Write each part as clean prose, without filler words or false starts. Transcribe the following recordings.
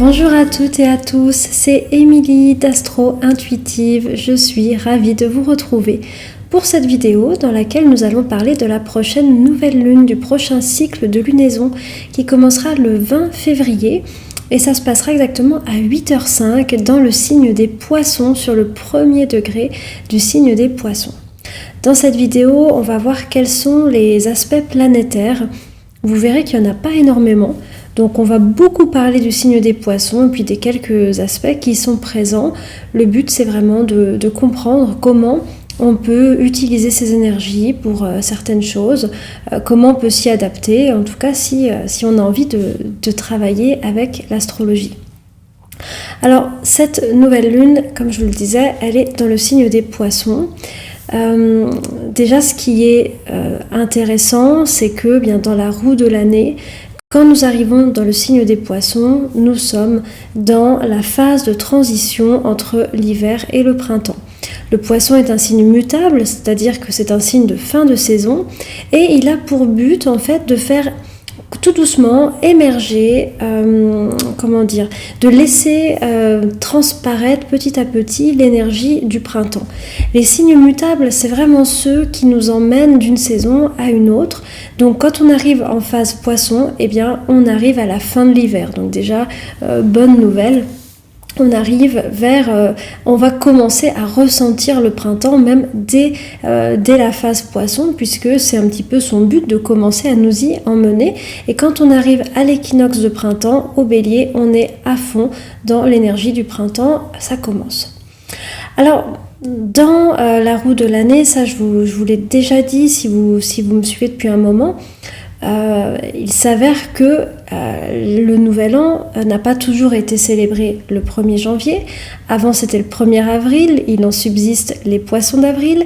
Bonjour à toutes et à tous, c'est Émilie d'Astro Intuitive. Je suis ravie de vous retrouver pour cette vidéo dans laquelle nous allons parler de la prochaine nouvelle lune, du prochain cycle de lunaison qui commencera le 20 février et ça se passera exactement à 8h05 dans le signe des Poissons, sur le premier degré du signe des Poissons. Dans cette vidéo, on va voir quels sont les aspects planétaires. Vous verrez qu'il n'y en a pas énormément. Donc on va beaucoup parler du signe des Poissons et puis des quelques aspects qui sont présents. Le but, c'est vraiment de comprendre comment on peut utiliser ces énergies pour certaines choses, comment on peut s'y adapter, en tout cas si on a envie de travailler avec l'astrologie. Alors cette nouvelle lune, comme je vous le disais, elle est dans le signe des Poissons. Déjà ce qui est intéressant, c'est que bien dans la roue de l'année, quand nous arrivons dans le signe des Poissons, nous sommes dans la phase de transition entre l'hiver et le printemps. Le Poisson est un signe mutable, c'est-à-dire que c'est un signe de fin de saison et il a pour but en fait de faire tout doucement émerger, de laisser transparaître petit à petit l'énergie du printemps. Les signes mutables, c'est vraiment ceux qui nous emmènent d'une saison à une autre. Donc quand on arrive en phase Poisson, eh bien on arrive à la fin de l'hiver. Donc déjà, bonne nouvelle. On arrive on va commencer à ressentir le printemps même dès la phase Poisson, puisque c'est un petit peu son but de commencer à nous y emmener. Et quand on arrive à l'équinoxe de printemps, au Bélier, on est à fond dans l'énergie du printemps, ça commence. Alors, dans la roue de l'année, ça je vous l'ai déjà dit si vous me suivez depuis un moment, il s'avère que le nouvel an n'a pas toujours été célébré le 1er janvier. Avant c'était le 1er avril, il en subsiste les Poissons d'avril.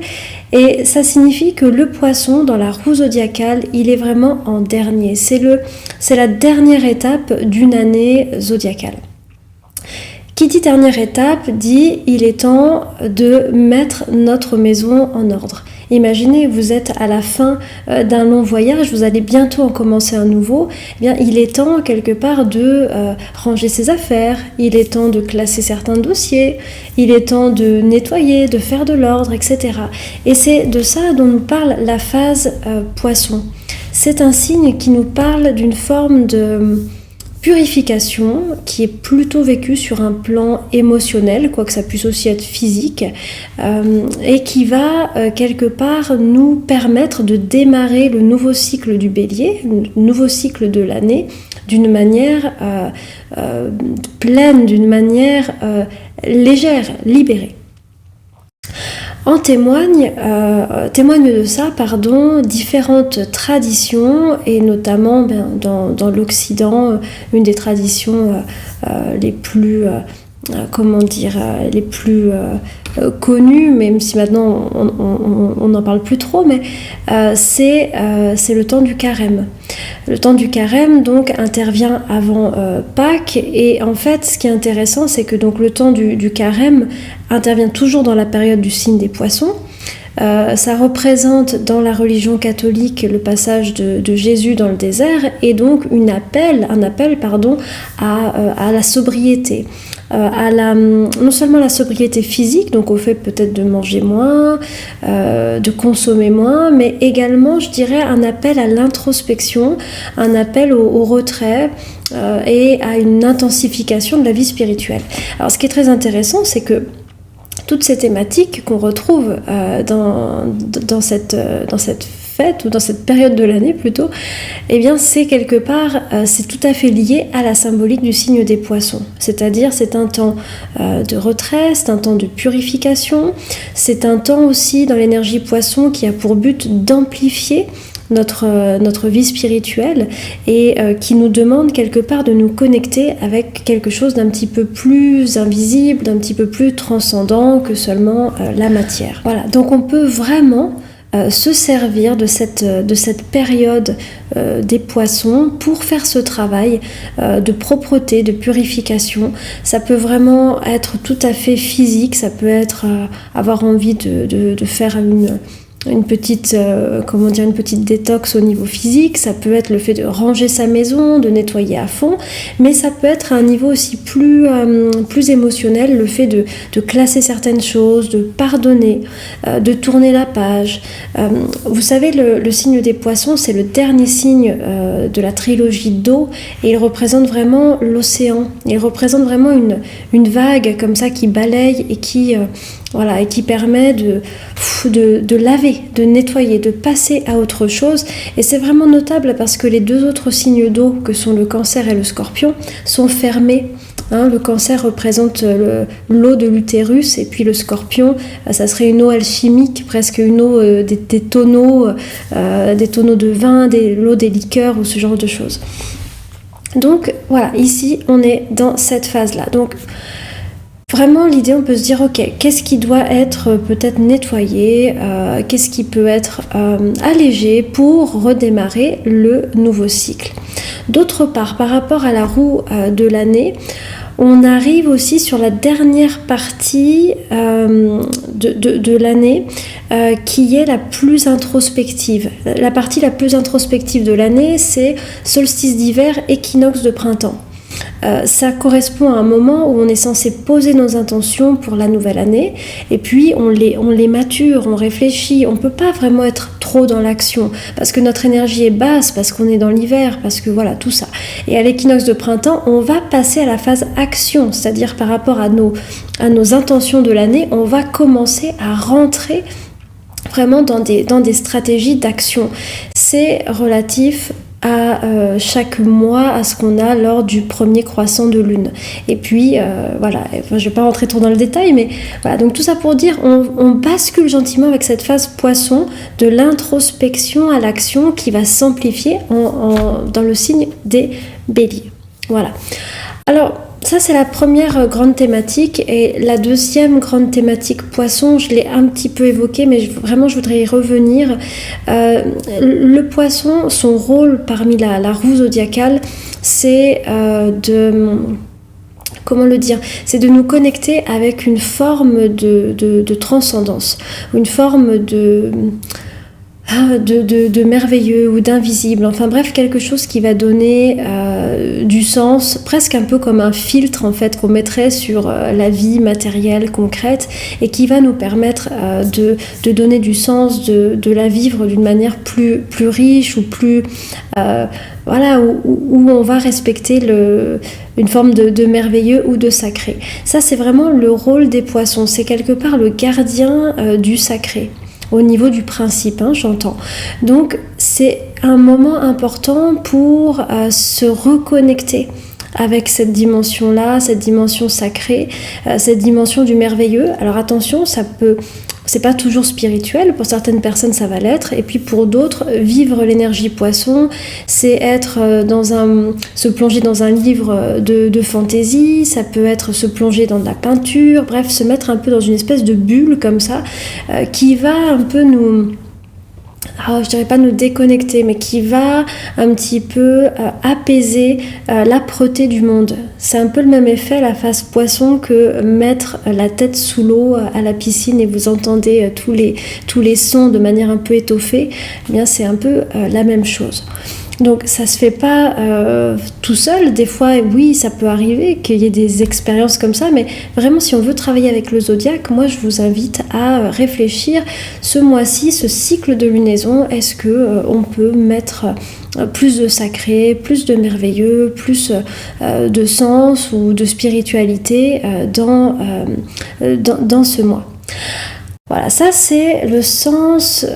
Et ça signifie que le Poisson dans la roue zodiacale, il est vraiment en dernier. C'est la dernière étape d'une année zodiacale. Qui dit dernière étape dit il est temps de mettre notre maison en ordre. Imaginez, vous êtes à la fin d'un long voyage, vous allez bientôt en commencer un nouveau. Eh bien, il est temps quelque part de ranger ses affaires, il est temps de classer certains dossiers, il est temps de nettoyer, de faire de l'ordre, etc. Et c'est de ça dont nous parle la phase Poisson. C'est un signe qui nous parle d'une forme de purification qui est plutôt vécue sur un plan émotionnel, quoique ça puisse aussi être physique, et qui va quelque part nous permettre de démarrer le nouveau cycle du Bélier, le nouveau cycle de l'année, d'une manière pleine, d'une manière légère, libérée. En témoignent de ça différentes traditions et notamment dans l'Occident, une des traditions les plus connues, même si maintenant on n'en parle plus trop, mais c'est le temps du carême. Le temps du carême donc intervient avant Pâques et en fait ce qui est intéressant c'est que donc le temps du carême intervient toujours dans la période du signe des Poissons. Ça représente dans la religion catholique le passage de Jésus dans le désert et donc un appel à la sobriété, non seulement la sobriété physique, donc au fait peut-être de manger moins, de consommer moins, mais également je dirais un appel à l'introspection, un appel au retrait et à une intensification de la vie spirituelle. Alors ce qui est très intéressant c'est que toutes ces thématiques qu'on retrouve dans cette fête ou dans cette période de l'année plutôt, eh bien c'est quelque part, c'est tout à fait lié à la symbolique du signe des Poissons. C'est-à-dire c'est un temps de retrait, c'est un temps de purification, c'est un temps aussi dans l'énergie Poisson qui a pour but d'amplifier notre vie spirituelle et qui nous demande quelque part de nous connecter avec quelque chose d'un petit peu plus invisible, d'un petit peu plus transcendant que seulement la matière. Voilà, donc on peut vraiment se servir de cette période des Poissons pour faire ce travail de propreté, de purification. Ça peut vraiment être tout à fait physique, ça peut être avoir envie de faire une petite détox au niveau physique, ça peut être le fait de ranger sa maison, de nettoyer à fond, mais ça peut être à un niveau aussi plus émotionnel, le fait de classer certaines choses, de pardonner, de tourner la page. Vous savez, le signe des poissons, c'est le dernier signe de la trilogie d'eau, et il représente vraiment l'océan. Il représente vraiment une vague comme ça qui balaye et qui permet de laver, de nettoyer, de passer à autre chose. Et c'est vraiment notable parce que les deux autres signes d'eau, que sont le Cancer et le Scorpion, sont fermés. Le Cancer représente l'eau de l'utérus, et puis le Scorpion, ça serait une eau alchimique, presque une eau des tonneaux de vin, l'eau des liqueurs ou ce genre de choses. Donc voilà, ici on est dans cette phase-là. Donc vraiment, l'idée, on peut se dire, ok, qu'est-ce qui doit être peut-être nettoyé, qu'est-ce qui peut être allégé pour redémarrer le nouveau cycle. D'autre part, par rapport à la roue de l'année, on arrive aussi sur la dernière partie de l'année qui est la plus introspective. La partie la plus introspective de l'année, c'est solstice d'hiver, équinoxe de printemps. Ça correspond à un moment où on est censé poser nos intentions pour la nouvelle année, et puis on les mature, on réfléchit. On ne peut pas vraiment être trop dans l'action parce que notre énergie est basse, parce qu'on est dans l'hiver, parce que voilà, tout ça. Et à l'équinoxe de printemps, on va passer à la phase action, c'est-à-dire par rapport à nos intentions de l'année, on va commencer à rentrer vraiment dans des stratégies d'action. C'est relatif à chaque mois, à ce qu'on a lors du premier croissant de lune. Et puis voilà, je ne vais pas rentrer trop dans le détail, mais voilà, donc tout ça pour dire, on bascule gentiment avec cette phase poisson, de l'introspection à l'action, qui va s'amplifier dans le signe des béliers. Voilà. Alors ça, c'est la première grande thématique, et la deuxième grande thématique poisson, je l'ai un petit peu évoquée, mais vraiment je voudrais y revenir. Le poisson, son rôle parmi la roue zodiacale, c'est c'est de nous connecter avec une forme de transcendance, une forme de merveilleux ou d'invisible, enfin bref, quelque chose qui va donner du sens, presque un peu comme un filtre en fait qu'on mettrait sur la vie matérielle, concrète, et qui va nous permettre de donner du sens, de la vivre d'une manière plus riche, ou plus où on va respecter une forme de merveilleux ou de sacré. Ça, c'est vraiment le rôle des poissons, c'est quelque part le gardien du sacré. Au niveau du principe, j'entends. Donc, c'est un moment important pour se reconnecter avec cette dimension-là, cette dimension sacrée, cette dimension du merveilleux. Alors attention, c'est pas toujours spirituel, pour certaines personnes ça va l'être, et puis pour d'autres, vivre l'énergie poisson, c'est se plonger dans un livre de fantaisie, ça peut être se plonger dans de la peinture, bref, se mettre un peu dans une espèce de bulle comme ça, qui va un peu je dirais pas nous déconnecter, mais qui va un petit peu apaiser l'âpreté du monde. C'est un peu le même effet, la phase poisson, que mettre la tête sous l'eau à la piscine et vous entendez tous les sons de manière un peu étoffée. Eh bien, c'est un peu la même chose. Donc ça se fait pas tout seul. Des fois, oui, ça peut arriver qu'il y ait des expériences comme ça, mais vraiment, si on veut travailler avec le zodiaque, moi, je vous invite à réfléchir ce mois-ci, ce cycle de lunaison. Est-ce que on peut mettre plus de sacré, plus de merveilleux, plus de sens ou de spiritualité dans ce mois? Voilà, ça c'est le sens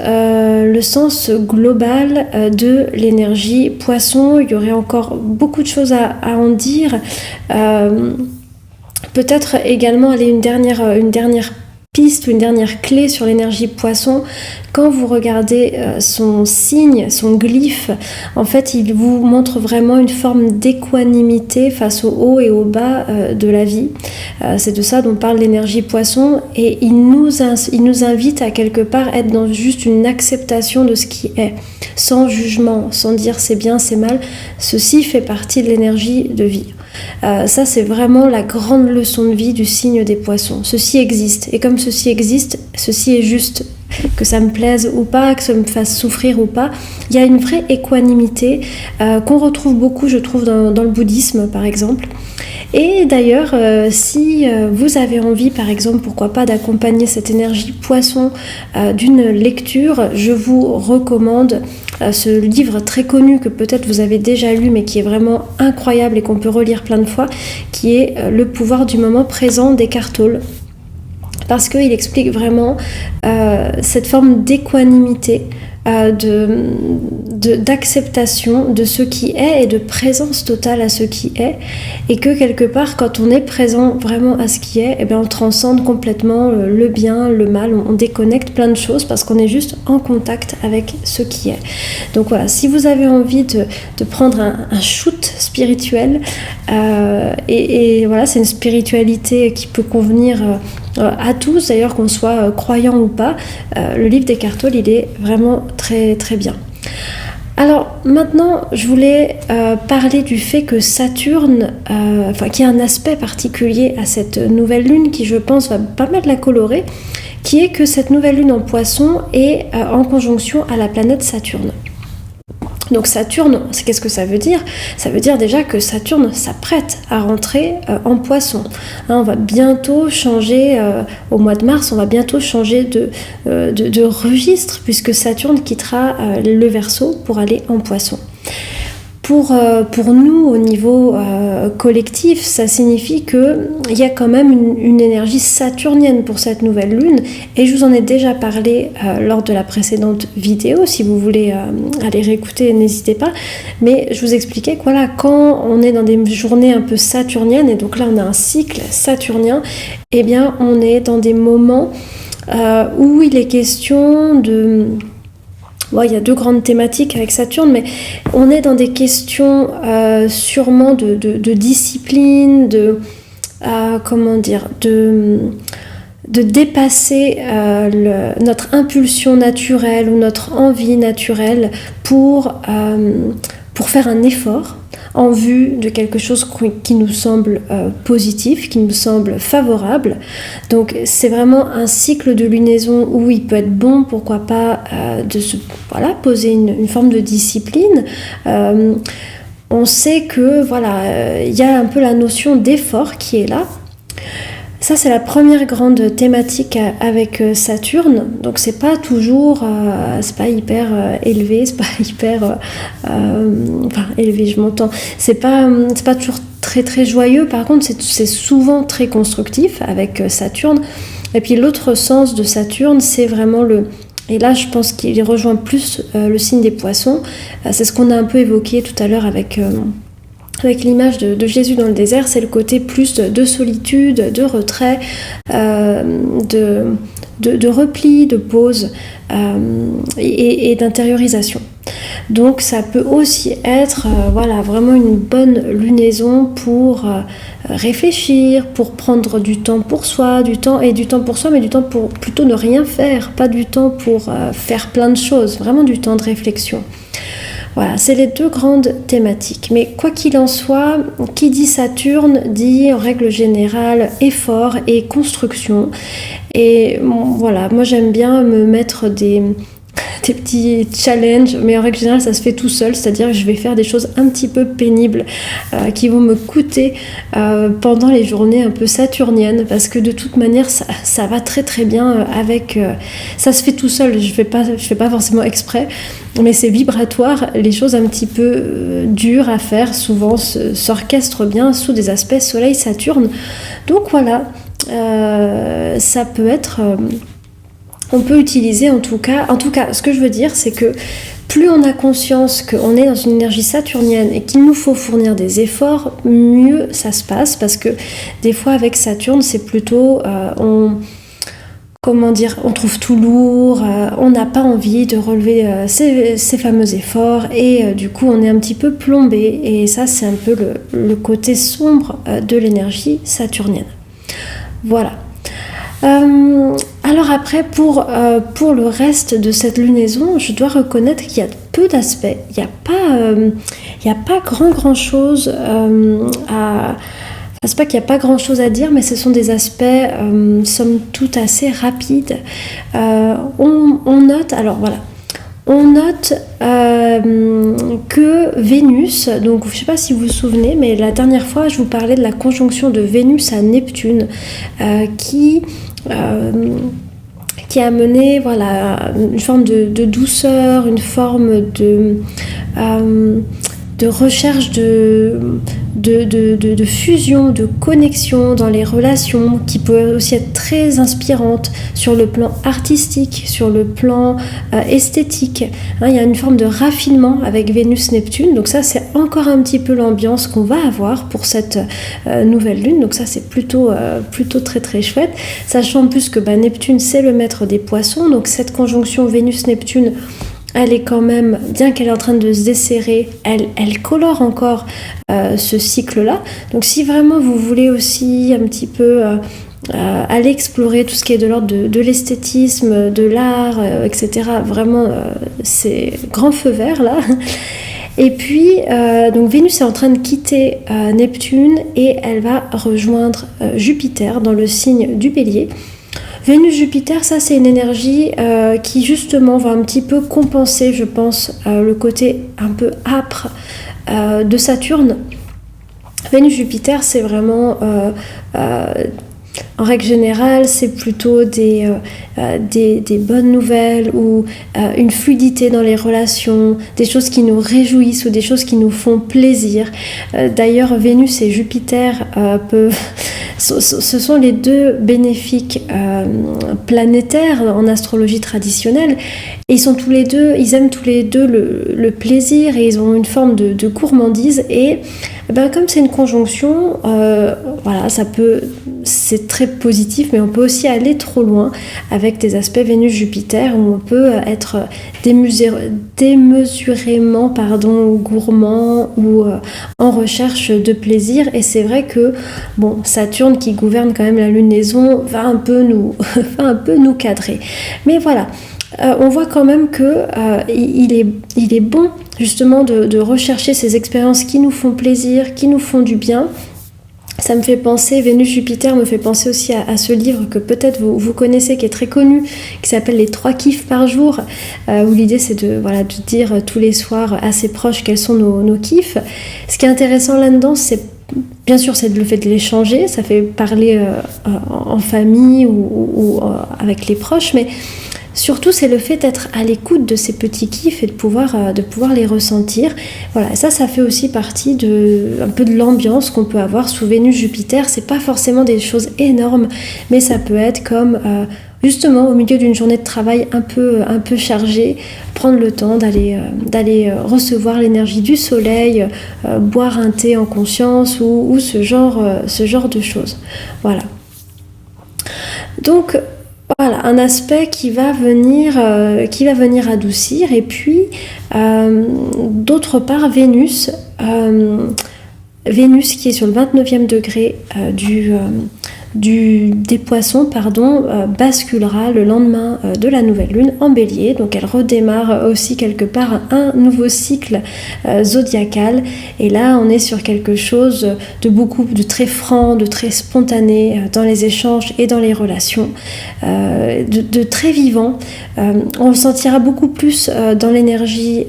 global de l'énergie poisson. Il y aurait encore beaucoup de choses à en dire. Peut-être également aller une dernière piste ou une dernière clé sur l'énergie poisson. Quand vous regardez son signe, son glyphe, en fait, il vous montre vraiment une forme d'équanimité face au haut et au bas de la vie. C'est de ça dont parle l'énergie poisson, et il nous invite à quelque part être dans juste une acceptation de ce qui est, sans jugement, sans dire c'est bien, c'est mal. Ceci fait partie de l'énergie de vie. Ça, c'est vraiment la grande leçon de vie du signe des poissons. Ceci existe, et comme ceci existe, ceci est juste. que ça me plaise ou pas, que ça me fasse souffrir ou pas. Il y a une vraie équanimité qu'on retrouve beaucoup, je trouve, dans le bouddhisme, par exemple. Et d'ailleurs, si vous avez envie, par exemple, pourquoi pas, d'accompagner cette énergie poisson d'une lecture, je vous recommande ce livre très connu que peut-être vous avez déjà lu, mais qui est vraiment incroyable et qu'on peut relire plein de fois, qui est Le pouvoir du moment présent d'Eckhart Tolle. Parce qu'il explique vraiment cette forme d'équanimité, d'acceptation de ce qui est et de présence totale à ce qui est, et que quelque part quand on est présent vraiment à ce qui est, eh bien on transcende complètement le bien, le mal, on déconnecte plein de choses parce qu'on est juste en contact avec ce qui est. Donc voilà, si vous avez envie de prendre un shoot spirituel, et voilà, c'est une spiritualité qui peut convenir à tous, d'ailleurs, qu'on soit croyant ou pas. Le livre d'Eckhart Tolle, il est vraiment très très bien. Alors maintenant, je voulais parler du fait que Saturne, qu'il y a un aspect particulier à cette nouvelle lune qui, je pense, va pas mal la colorer, qui est que cette nouvelle lune en Poisson est en conjonction à la planète Saturne. Donc Saturne, qu'est-ce que ça veut dire ? Ça veut dire déjà que Saturne s'apprête à rentrer en Poisson. On va bientôt changer, au mois de mars, on va bientôt changer de registre, puisque Saturne quittera le Verseau pour aller en Poisson. Pour nous, au niveau collectif, ça signifie qu'il y a quand même une énergie saturnienne pour cette nouvelle lune, et je vous en ai déjà parlé lors de la précédente vidéo. Si vous voulez aller réécouter, n'hésitez pas, mais je vous expliquais que voilà, quand on est dans des journées un peu saturniennes, et donc là on a un cycle saturnien, eh bien on est dans des moments où il est question de... Bon, il y a deux grandes thématiques avec Saturne, mais on est dans des questions sûrement de discipline, de dépasser notre impulsion naturelle ou notre envie naturelle pour faire un effort en vue de quelque chose qui nous semble positif, qui nous semble favorable. Donc c'est vraiment un cycle de lunaison où il peut être bon, pourquoi pas, de se poser une forme de discipline. On sait que il y a un peu la notion d'effort qui est là. Ça, c'est la première grande thématique avec Saturne. Donc, c'est pas toujours, c'est pas hyper élevé, c'est pas hyper, élevé, je m'entends. C'est pas toujours très très joyeux. Par contre, c'est souvent très constructif avec Saturne. Et puis, l'autre sens de Saturne, c'est vraiment et là, je pense qu'il rejoint plus le signe des Poissons. C'est ce qu'on a un peu évoqué tout à l'heure avec l'image de Jésus dans le désert, c'est le côté plus de solitude, de retrait, de repli, de pause et d'intériorisation. Donc ça peut aussi être vraiment une bonne lunaison pour réfléchir, pour prendre du temps pour soi, du temps pour soi, mais du temps pour plutôt ne rien faire, pas du temps pour faire plein de choses, vraiment du temps de réflexion. Voilà, c'est les deux grandes thématiques. Mais quoi qu'il en soit, qui dit Saturne dit en règle générale effort et construction. Et voilà, moi j'aime bien me mettre des petits challenges, mais en règle générale ça se fait tout seul, c'est-à-dire que je vais faire des choses un petit peu pénibles qui vont me coûter pendant les journées un peu saturniennes, parce que de toute manière ça va très très bien avec ça se fait tout seul, je fais pas forcément exprès, mais c'est vibratoire, les choses un petit peu dures à faire souvent s'orchestrent bien sous des aspects Soleil-Saturne. Donc voilà, ça peut être on peut utiliser en tout cas, ce que je veux dire, c'est que plus on a conscience qu'on est dans une énergie saturnienne et qu'il nous faut fournir des efforts, mieux ça se passe, parce que des fois avec Saturne, c'est plutôt, on trouve tout lourd, on n'a pas envie de relever ces fameux efforts, et du coup on est un petit peu plombé, et ça c'est un peu le côté sombre de l'énergie saturnienne. Voilà. Alors après, pour le reste de cette lunaison, je dois reconnaître qu'il y a peu d'aspects. Il n'y a pas grand chose C'est pas qu'il n'y a pas grand chose à dire, mais ce sont des aspects somme toute assez rapides. On note, alors voilà, on note que Vénus, donc je ne sais pas si vous vous souvenez, mais la dernière fois je vous parlais de la conjonction de Vénus à Neptune qui a amené voilà, une forme de douceur, une forme de recherche de fusion, de connexion dans les relations, qui peut aussi être très inspirante sur le plan artistique, sur le plan esthétique. Il y a une forme de raffinement avec Vénus-Neptune, donc ça c'est encore un petit peu l'ambiance qu'on va avoir pour cette nouvelle lune, donc ça c'est plutôt très très chouette, sachant en plus que Neptune c'est le maître des poissons, donc cette conjonction Vénus-Neptune, elle est quand même, bien qu'elle est en train de se desserrer, elle colore encore ce cycle-là. Donc si vraiment vous voulez aussi un petit peu aller explorer tout ce qui est de l'ordre de l'esthétisme, de l'art, etc., vraiment c'est grand feu vert là. Et puis, donc Vénus est en train de quitter Neptune et elle va rejoindre Jupiter dans le signe du Bélier. Vénus-Jupiter, ça c'est une énergie qui justement va un petit peu compenser, je pense, le côté un peu âpre de Saturne. Vénus-Jupiter, c'est vraiment, en règle générale, c'est plutôt des bonnes nouvelles ou une fluidité dans les relations, des choses qui nous réjouissent ou des choses qui nous font plaisir. D'ailleurs, Vénus et Jupiter ce sont les deux bénéfiques planétaires en astrologie traditionnelle, et ils aiment tous les deux le plaisir, et ils ont une forme de gourmandise, et comme c'est une conjonction, voilà, c'est très positif, mais on peut aussi aller trop loin avec des aspects Vénus-Jupiter où on peut être démesurément gourmand ou en recherche de plaisir. Et c'est vrai que Saturne, qui gouverne quand même la lunaison, va un peu nous cadrer. Mais voilà, on voit quand même que il est bon justement de rechercher ces expériences qui nous font plaisir, qui nous font du bien. Ça me fait penser, Vénus-Jupiter me fait penser aussi à ce livre que peut-être vous connaissez, qui est très connu, qui s'appelle Les 3 kiffs par jour, où l'idée c'est de dire tous les soirs à ses proches quels sont nos kiffs. Ce qui est intéressant là-dedans, c'est bien sûr c'est le fait de l'échanger, ça fait parler en famille ou avec les proches, mais surtout, c'est le fait d'être à l'écoute de ces petits kiffs et de pouvoir les ressentir. Voilà, ça fait aussi partie un peu de l'ambiance qu'on peut avoir sous Vénus-Jupiter. C'est pas forcément des choses énormes, mais ça peut être comme justement au milieu d'une journée de travail un peu chargée, prendre le temps d'aller recevoir l'énergie du soleil, boire un thé en conscience ou ce genre de choses. Voilà. Donc voilà, un aspect qui va venir adoucir. Et puis, d'autre part, Vénus qui est sur le 29e degré des poissons, basculera le lendemain de la nouvelle lune en bélier. Donc elle redémarre aussi quelque part un nouveau cycle zodiacal, et là on est sur quelque chose de très franc, de très spontané dans les échanges et dans les relations, de très vivant. On le sentira beaucoup plus dans l'énergie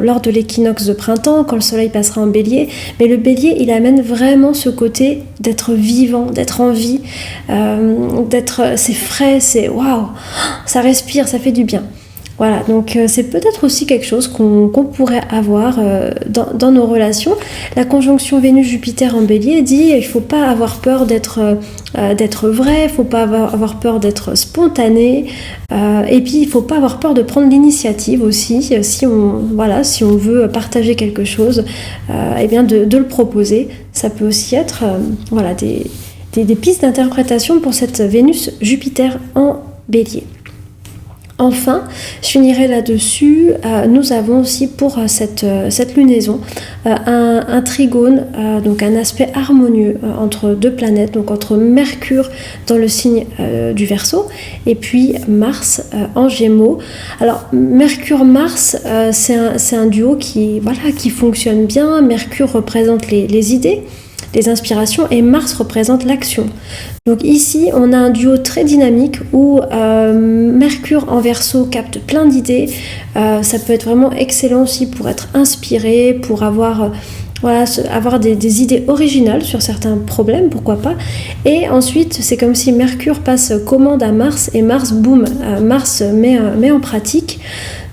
lors de l'équinoxe de printemps, quand le soleil passera en bélier, mais le bélier il amène vraiment ce côté d'être vivant, d'être en vie, c'est frais, c'est waouh, ça respire, ça fait du bien. Voilà, donc c'est peut-être aussi quelque chose qu'on pourrait avoir dans nos relations. La conjonction Vénus-Jupiter en bélier dit il ne faut pas avoir peur d'être vrai, il ne faut pas avoir peur d'être spontané, et puis il ne faut pas avoir peur de prendre l'initiative aussi, si on veut partager quelque chose, de le proposer. Ça peut aussi être des pistes d'interprétation pour cette Vénus-Jupiter en bélier. Enfin, je finirai là-dessus, nous avons aussi pour cette lunaison un trigone, donc un aspect harmonieux entre deux planètes, donc entre Mercure dans le signe du Verseau et puis Mars en Gémeaux. Alors Mercure-Mars, c'est un duo qui fonctionne bien. Mercure représente les idées, les inspirations et Mars représente l'action. Donc ici, on a un duo très dynamique où Mercure en Verseau capte plein d'idées. Ça peut être vraiment excellent aussi pour être inspiré, pour avoir des idées originales sur certains problèmes, pourquoi pas. Et ensuite, c'est comme si Mercure passe commande à Mars et Mars, boum, Mars met en pratique.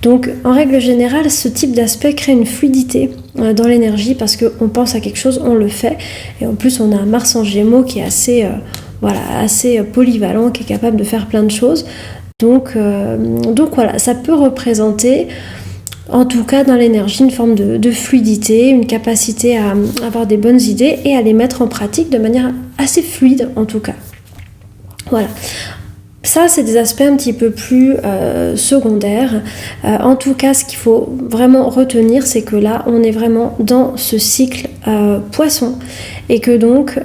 Donc, en règle générale, ce type d'aspect crée une fluidité dans l'énergie parce qu'on pense à quelque chose, on le fait. Et en plus, on a un Mars en Gémeaux qui est assez polyvalent, qui est capable de faire plein de choses. Donc voilà, ça peut représenter, en tout cas dans l'énergie, une forme de fluidité, une capacité à avoir des bonnes idées et à les mettre en pratique de manière assez fluide en tout cas. Voilà. Ça, c'est des aspects un petit peu plus secondaires. En tout cas, ce qu'il faut vraiment retenir, c'est que là, on est vraiment dans ce cycle poisson et que donc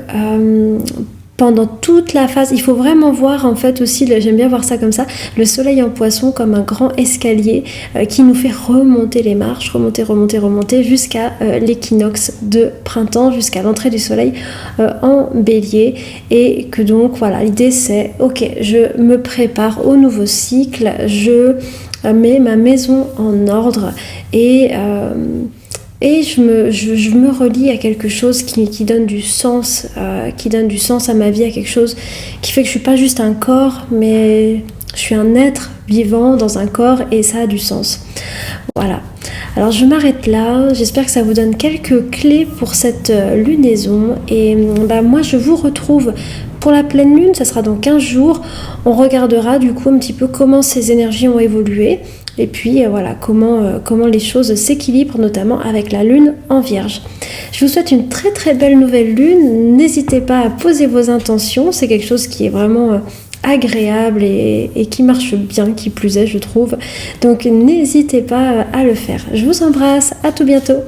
pendant toute la phase, il faut vraiment voir en fait aussi, j'aime bien voir ça comme ça, le soleil en poisson comme un grand escalier qui nous fait remonter les marches, remonter jusqu'à l'équinoxe de printemps, jusqu'à l'entrée du soleil en bélier. Et que donc voilà, l'idée c'est, ok, je me prépare au nouveau cycle, je mets ma maison en ordre et je me relie à quelque chose qui donne du sens, à ma vie, à quelque chose qui fait que je suis pas juste un corps, mais je suis un être vivant dans un corps et ça a du sens. Voilà. Alors je m'arrête là, j'espère que ça vous donne quelques clés pour cette lunaison et moi je vous retrouve pour la pleine lune, ça sera dans 15 jours. On regardera du coup un petit peu comment ces énergies ont évolué. Et puis voilà, comment les choses s'équilibrent, notamment avec la lune en Vierge. Je vous souhaite une très très belle nouvelle lune. N'hésitez pas à poser vos intentions, c'est quelque chose qui est vraiment agréable et qui marche bien, qui plus est je trouve. Donc n'hésitez pas à le faire. Je vous embrasse, à tout bientôt.